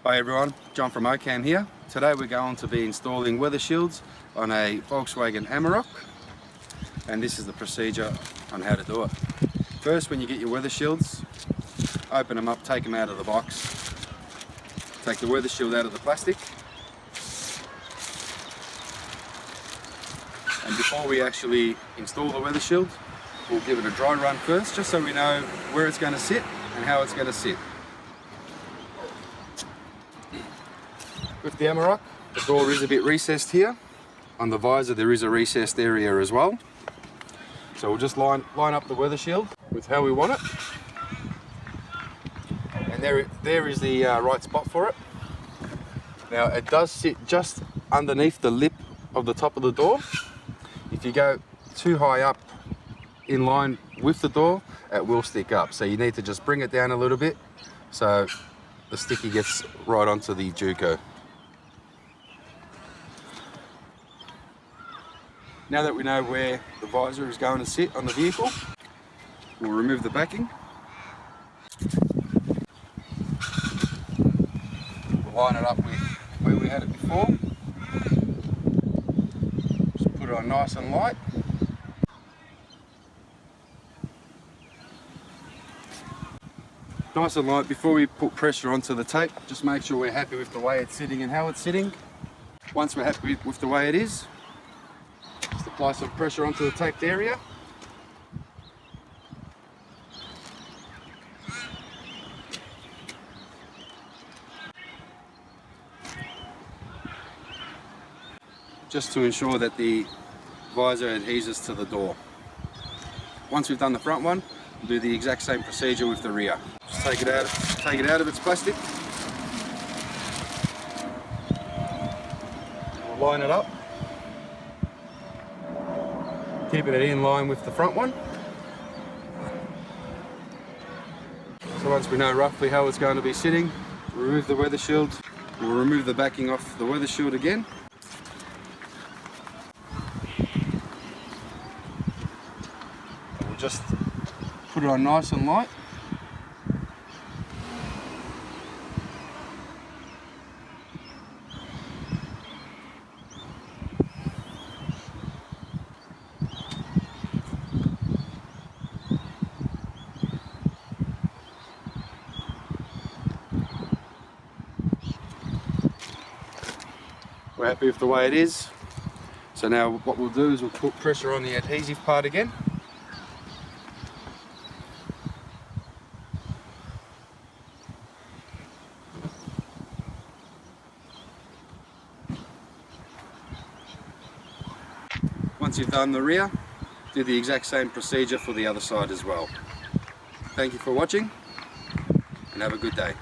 Hi everyone, John from OCAM here. Today we're going to be installing Weathershields on a Volkswagen Amarok, and this is the procedure on how to do it. First, when you get your Weathershields, open them up, take them out of the box, take the Weathershield out of the plastic, and before we actually install the Weathershield, we'll give it a dry run first, just so we know where it's going to sit and how it's going to sit. With the Amarok, the door is a bit recessed here. On the visor there is a recessed area as well. So we'll just line up the Weathershield with how we want it. And there is the right spot for it. Now it does sit just underneath the lip of the top of the door. If you go too high up in line with the door, it will stick up. So you need to just bring it down a little bit so the sticky gets right onto the Juco. Now that we know where the visor is going to sit on the vehicle, we'll remove the backing. We'll line it up with where we had it before. Just put it on nice and light. Nice and light. Before we put pressure onto the tape, just make sure we're happy with the way it's sitting and how it's sitting. Once we're happy with the way it is, just apply some pressure onto the taped area. Just to ensure that the visor adheres to the door. Once we've done the front one, we'll do the exact same procedure with the rear. Just take it out of its plastic. We'll line it up. Keeping it in line with the front one. So once we know roughly how it's going to be sitting, we'll remove the Weathershield. We'll remove the backing off the Weathershield again. And we'll just put it on nice and light. We're happy with the way it is. So now what we'll do is we'll put pressure on the adhesive part again. Once you've done the rear, do the exact same procedure for the other side as well. Thank you for watching and have a good day.